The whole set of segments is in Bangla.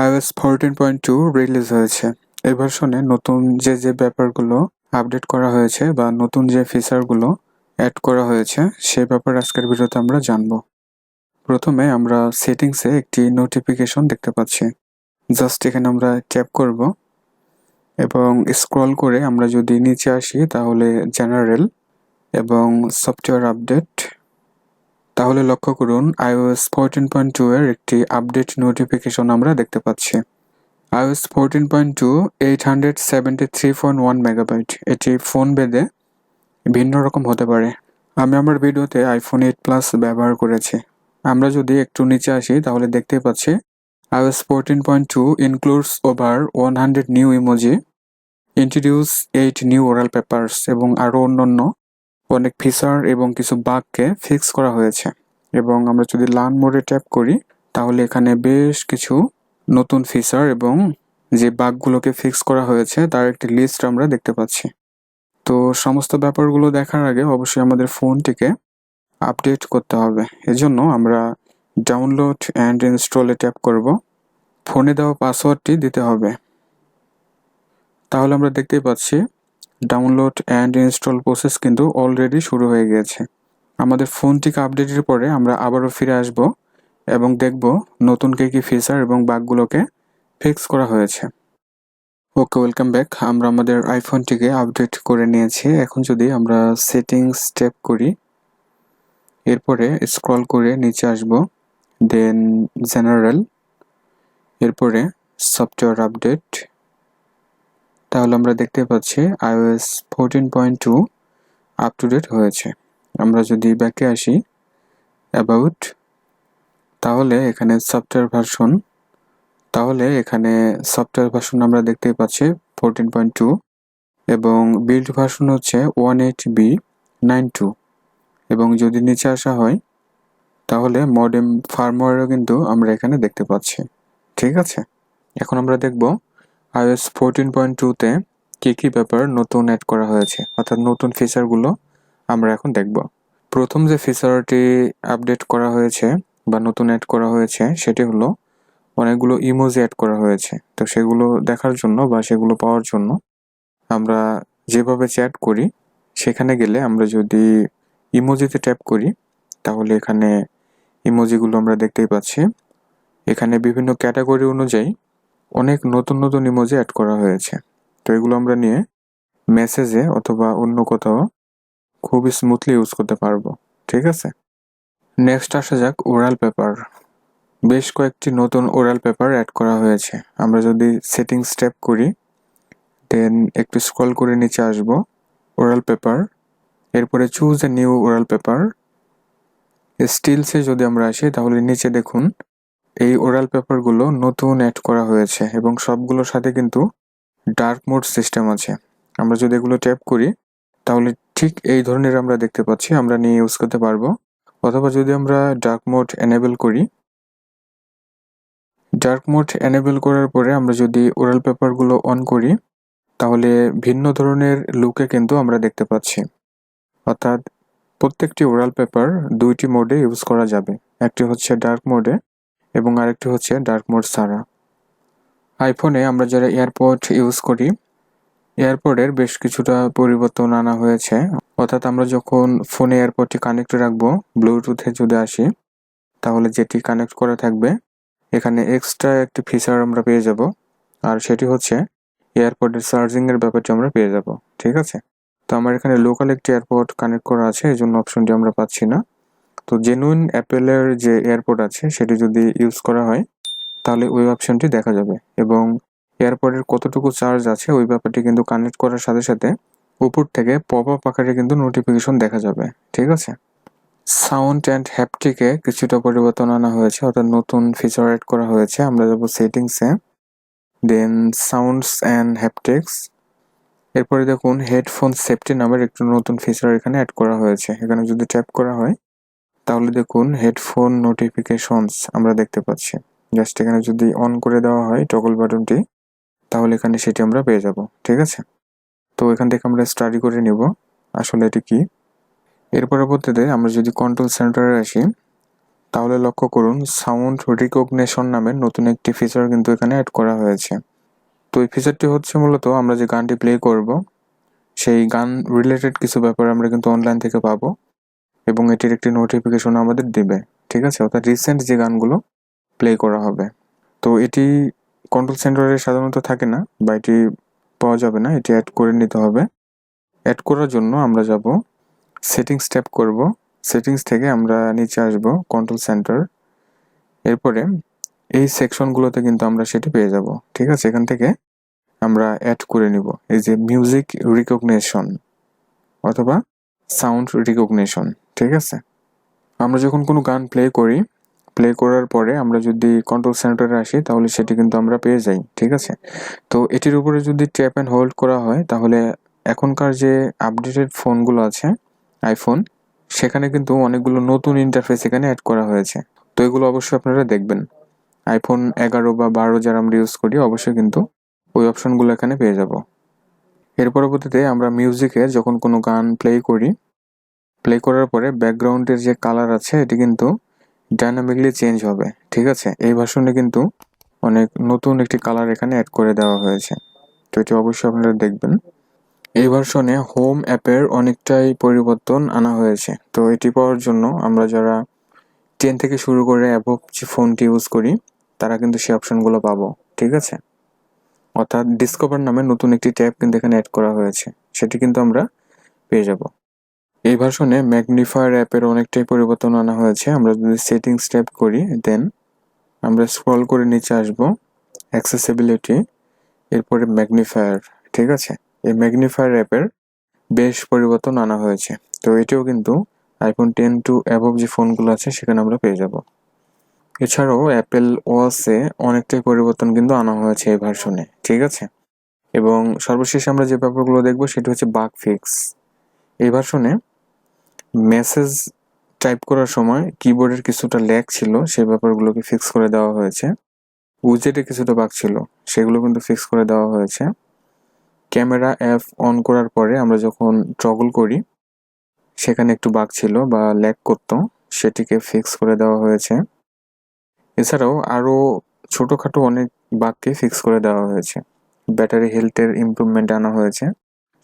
iOS 14.2 রিলিজ হয়েছে। এই ভার্সনে নতুন যে ব্যাপারগুলো আপডেট করা হয়েছে বা নতুন যে ফিচারগুলো অ্যাড করা হয়েছে সেই ব্যাপারে আজকের ভিডিওতে আমরা জানব। প্রথমে আমরা সেটিংসে একটি নোটিফিকেশন দেখতে পাচ্ছি। জাস্ট এখানে আমরা ট্যাপ করব এবং স্ক্রল করে আমরা যদি নিচে আসি তাহলে জেনারেল এবং সফটওয়্যার আপডেট, তাহলে লক্ষ্য করুন iOS 14.2 এর একটি আপডেট নোটিফিকেশন আমরা দেখতে পাচ্ছি। iOS 14.2 873.1 মেগাবাইট, এটি ফোন ভেদে ভিন্ন রকম হতে পারে। আমি আমার ভিডিওতে iPhone 8 Plus ব্যবহার করেছি। আমরা যদি একটু নিচে আসি তাহলে দেখতেই পাচ্ছি iOS 14.2 includes over 100 new emoji, introduce 8 new oral papers এবং আরও অন্যান্য অনেক ফিচার এবং কিছু বাগকে ফিক্স করা হয়েছে। এবং আমরা যদি লার্ন মোডে ট্যাপ করি তাহলে এখানে বেশ কিছু নতুন ফিচার এবং যে বাগগুলোকে ফিক্স করা হয়েছে তার একটি লিস্ট আমরা দেখতে পাচ্ছি। তো সমস্ত ব্যাপারগুলো দেখার আগে অবশ্যই আমাদের ফোনটিকে আপডেট করতে হবে। এজন্য আমরা ডাউনলোড অ্যান্ড ইনস্টলে ট্যাপ করব। ফোনে দেওয়া পাসওয়ার্ডটি দিতে হবে। তাহলে আমরা দেখতেই পাচ্ছি ডাউনলোড অ্যান্ড ইনস্টল প্রসেস কিন্তু অলরেডি শুরু হয়ে গিয়েছে। আমাদের ফোনটিকে আপডেটের পরে আমরা আবারও ফিরে আসব এবং দেখব নতুন কী ফিচার এবং বাগগুলোকে ফিক্স করা হয়েছে। ওকে, ওয়েলকাম ব্যাক। আমরা আমাদের আইফোনটিকে আপডেট করে নিয়েছি। এখন যদি আমরা সেটিংস ট্যাপ করি, এরপরে স্ক্রল করে নিচে আসব, দেন জেনারেল, এরপরে সফটওয়্যার আপডেট, তাহলে আমরা দেখতে পাচ্ছি iOS 14.2 আপ টু ডেট হয়েছে। আমরা যদি ব্যাকে আসি অ্যাবাউট, তাহলে এখানে সফটওয়্যার ভার্সন আমরা দেখতেই পাচ্ছি 14.2 এবং বিল্ড ভার্সন হচ্ছে 18B92 এবং যদি নিচে আসা হয় তাহলে মডেম ফার্মওয়্যারও কিন্তু আমরা এখানে দেখতে পাচ্ছি। ঠিক আছে, এখন আমরা দেখব iOS 14.2-তে কী ব্যাপার নতুন অ্যাড করা হয়েছে, অর্থাৎ নতুন ফিচারগুলো আমরা এখন দেখব। প্রথম যে ফিচারটি আপডেট করা হয়েছে বা নতুন অ্যাড করা হয়েছে সেটি হলো অনেকগুলো ইমোজি অ্যাড করা হয়েছে। তো সেগুলো দেখার জন্য বা সেগুলো পাওয়ার জন্য আমরা যেভাবে চ্যাট করি সেখানে গেলে আমরা যদি ইমোজিতে ট্যাপ করি তাহলে এখানে ইমোজিগুলো আমরা দেখতেই পাচ্ছি। এখানে বিভিন্ন ক্যাটাগরি অনুযায়ী অনেক নতুন ইমোজি অ্যাড করা হয়েছে। তো এগুলো আমরা নিয়ে মেসেজে অথবা অন্য কোথাও খুবই স্মুথলি ইউজ করতে পারবো। ঠিক আছে, নেক্সট আসা যাক ওরাল পেপার। বেশ কয়েকটি নতুন ওরাল পেপার অ্যাড করা হয়েছে। আমরা যদি সেটিংস ট্যাপ করি, দেন একটু স্ক্রল করে নিচে আসব, ওরাল পেপার, এরপরে choose a new oral paper. স্টিলসে যদি আমরা আসি তাহলে নিচে দেখুন এই ওরাল পেপারগুলো নতুন অ্যাড করা হয়েছে এবং সবগুলোর সাথে কিন্তু ডার্ক মোড সিস্টেম আছে। আমরা যদি এগুলো ট্যাপ করি তাহলে ঠিক এই ধরনের আমরা দেখতে পাচ্ছি, আমরা নিয়ে ইউজ করতে পারবো। অথবা যদি আমরা ডার্ক মোড এনেবল করি, ডার্ক মোড এনেবল করার পরে আমরা যদি ওরাল পেপারগুলো অন করি তাহলে ভিন্ন ধরনের লুকে কিন্তু আমরা দেখতে পাচ্ছি। অর্থাৎ প্রত্যেকটি ওরাল পেপার দুইটি মোডে ইউজ করা যাবে, একটি হচ্ছে ডার্ক মোডে এবং আরেকটি হচ্ছে ডার্ক মোড ছাড়া। আইফোনে আমরা যারা এয়ারপড ইউজ করি, এয়ারপডের বেশ কিছুটা পরিবর্তন আনা হয়েছে। অর্থাৎ আমরা যখন ফোনে এয়ারপডটি কানেক্ট রাখবো, ব্লুটুথে যদি আসি তাহলে যেটি কানেক্ট করা থাকবে এখানে এক্সট্রা একটি ফিচার আমরা পেয়ে যাব, আর সেটি হচ্ছে এয়ারপডের চার্জিংয়ের ব্যাপারটি আমরা পেয়ে যাব। ঠিক আছে, তো আমার এখানে লোকাল একটি এয়ারপড কানেক্ট করা আছে, এই জন্য অপশনটি আমরা পাচ্ছি না। তো জেনুইন অ্যাপেলের যে এয়ারপড আছে সেটি যদি ইউজ করা হয় তাহলে ওই অপশনটি দেখা যাবে এবং এয়ারপডের কতটুকু চার্জ আছে ওই ব্যাপারটি কিন্তু কানেক্ট করার সাথে সাথে উপর থেকে পপ আপ আকারে কিন্তু নোটিফিকেশন দেখা যাবে। ঠিক আছে, সাউন্ড অ্যান্ড হ্যাপটিকে কিছুটা পরিবর্তন আনা হয়েছে, অর্থাৎ নতুন ফিচার অ্যাড করা হয়েছে। আমরা যাব সেটিংসে, দেন সাউন্ডস অ্যান্ড হ্যাপটিক্স, এরপরে দেখুন হেডফোন সেফটি নামের একটু নতুন ফিচার এখানে অ্যাড করা হয়েছে। এখানে যদি ট্যাপ করা হয় তাহলে দেখুন হেডফোন নোটিফিকেশনস আমরা দেখতে পাচ্ছি। জাস্ট এখানে যদি অন করে দেওয়া হয় টগল বাটনটি তাহলে এখানে সেটি আমরা পেয়ে যাব। ঠিক আছে, তো এখান থেকে আমরা স্টাডি করে নিব আসলে এটি কি। এর পরবর্তীতে আমরা যদি কন্ট্রোল সেন্টারে আসি তাহলে লক্ষ্য করুন সাউন্ড রিকগনিশন নামের নতুন একটি ফিচার কিন্তু এখানে অ্যাড করা হয়েছে। তো এই ফিচারটি হচ্ছে মূলত আমরা যে গানটি প্লে করব সেই গান রিলেটেড কিছু ব্যাপার আমরা কিন্তু অনলাইন থেকে পাবো এবং এটির একটি নোটিফিকেশন আমাদের দিবে, ঠিক আছে? অর্থাৎ রিসেন্ট যে গানগুলো প্লে করা হবে। তো এটি কন্ট্রোল সেন্টারে সাধারণত থাকে না বা এটি পাওয়া যাবে না, এটি অ্যাড করে নিতে হবে। অ্যাড করার জন্য আমরা যাব সেটিংস ট্যাপ করব, সেটিংস থেকে আমরা নিচে আসব কন্ট্রোল সেন্টার, এরপরে এই সেকশনগুলোতে কিন্তু আমরা সেটি পেয়ে যাব, ঠিক আছে? এখান থেকে আমরা অ্যাড করে নিব এই যে মিউজিক রিকগনিশন অথবা সাউন্ড রিকগনিশন, ঠিক আছে? আমরা যখন কোনো গান প্লে করি, প্লে করার পরে আমরা যদি কন্ট্রোল সেন্টারে আসি তাহলে সেটি কিন্তু আমরা পেয়ে যাই, ঠিক আছে? তো এটির উপরে যদি ট্যাপ অ্যান্ড হোল্ড করা হয় তাহলে এখনকার যে আপডেটেড ফোনগুলো আছে আইফোন, সেখানে কিন্তু অনেকগুলো নতুন ইন্টারফেস এখানে অ্যাড করা হয়েছে। তো এগুলো অবশ্যই আপনারা দেখবেন। আইফোন 11 বা 12 যারা আমরা ইউজ করি অবশ্যই কিন্তু ওই অপশনগুলো এখানে পেয়ে যাব। এর পরবর্তীতে আমরা মিউজিকে যখন কোনো গান প্লে করি, প্লে করার পরে ব্যাকগ্রাউন্ডের যে কালার আছে এটি কিন্তু ডাইনামিকলি চেঞ্জ হবে, ঠিক আছে? এই ভার্সনে কিন্তু অনেক নতুন একটি কালার এখানে অ্যাড করে দেওয়া হয়েছে, তো এটি অবশ্যই আপনারা দেখবেন। এই ভার্সনে হোম অ্যাপের অনেকটাই পরিবর্তন আনা হয়েছে। তো এটি পাওয়ার জন্য আমরা যারা 10 থেকে শুরু করে অ্যাবভ যে ফোনটি ইউজ করি তারা কিন্তু সেই অপশনগুলো পাবো, ঠিক আছে? অর্থাৎ ডিসকভার নামে নতুন একটি ট্যাব কিন্তু এখানে অ্যাড করা হয়েছে, সেটি কিন্তু আমরা পেয়ে যাব। এই ভার্সনে ম্যাগনিফায়ার অ্যাপের অনেকটাই পরিবর্তন আনা হয়েছে। আমরা যদি সেটিংস ট্যাপ করি দেন আমরা স্ক্রল করে নিচে আসব অ্যাক্সেসিবিলিটি, এরপরে ম্যাগনিফায়ার, ঠিক আছে? এই ম্যাগনিফায়ার অ্যাপের বেশ পরিবর্তন আনা হয়েছে। তো এটিও কিন্তু আইফোন 10 টু অ্যাবভ যে ফোনগুলো আছে সেখানে আমরা পেয়ে যাব। এছাড়াও অ্যাপেল ওয়াচে অনেকটাই পরিবর্তন কিন্তু আনা হয়েছে এই ভার্সনে, ঠিক আছে? এবং সর্বশেষ আমরা যে ব্যাপারগুলো দেখব সেটি হচ্ছে বাগ ফিক্স। এই ভার্সনে মেসেজ টাইপ করার সময় কিবোর্ডের কিছুটা ল্যাগ ছিল, সেই ব্যাপারগুলোকে ফিক্স করে দেওয়া হয়েছে। উইজেটে কিছুটা বাগ ছিল, সেগুলো কিন্তু ফিক্স করে দেওয়া হয়েছে। ক্যামেরা অ্যাপ অন করার পরে আমরা যখন টগল করি সেখানে একটু বাগ ছিল বা ল্যাগ করতো, সেটিকে ফিক্স করে দেওয়া হয়েছে। এছাড়াও আরও ছোটোখাটো অনেক বাগকে ফিক্স করে দেওয়া হয়েছে। ব্যাটারি হেলথের ইমপ্রুভমেন্ট আনা হয়েছে।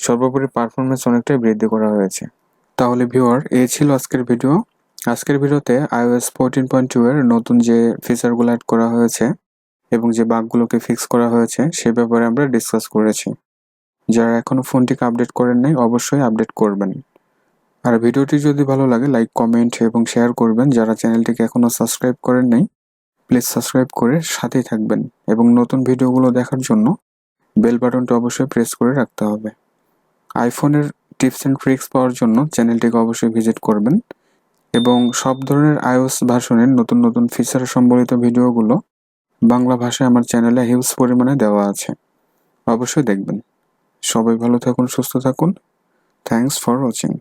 সর্বোপরি পারফরমেন্স অনেকটাই বৃদ্ধি করা হয়েছে। তাহলে ভিউয়ার, এই ছিল আজকের ভিডিও। আজকের ভিডিওতে iOS 14.2 এর নতুন যে ফিচারগুলো অ্যাড করা হয়েছে এবং যে বাগগুলোকে ফিক্স করা হয়েছে সে ব্যাপারে আমরা ডিসকাস করেছি। যারা এখনও ফোনটিকে আপডেট করেন নাই অবশ্যই আপডেট করবেন। আর ভিডিওটি যদি ভালো লাগে লাইক, কমেন্ট এবং শেয়ার করবেন। যারা চ্যানেলটিকে এখনও সাবস্ক্রাইব করেন নাই প্লিজ সাবস্ক্রাইব করে সাথেই থাকবেন এবং নতুন ভিডিওগুলো দেখার জন্য বেল বাটনটা অবশ্যই প্রেস করে রাখতে হবে। আইফোনের টিপস অ্যান্ড ট্রিক্স পাওয়ার জন্য চ্যানেলটিকে অবশ্যই ভিজিট করবেন এবং সব ধরনের iOS ভার্সনের নতুন নতুন ফিচার সম্বলিত ভিডিওগুলো বাংলা ভাষায় আমার চ্যানেলে হিউজ পরিমাণে দেওয়া আছে, অবশ্যই দেখবেন। সবাই ভালো থাকুন, সুস্থ থাকুন। Thanks for watching.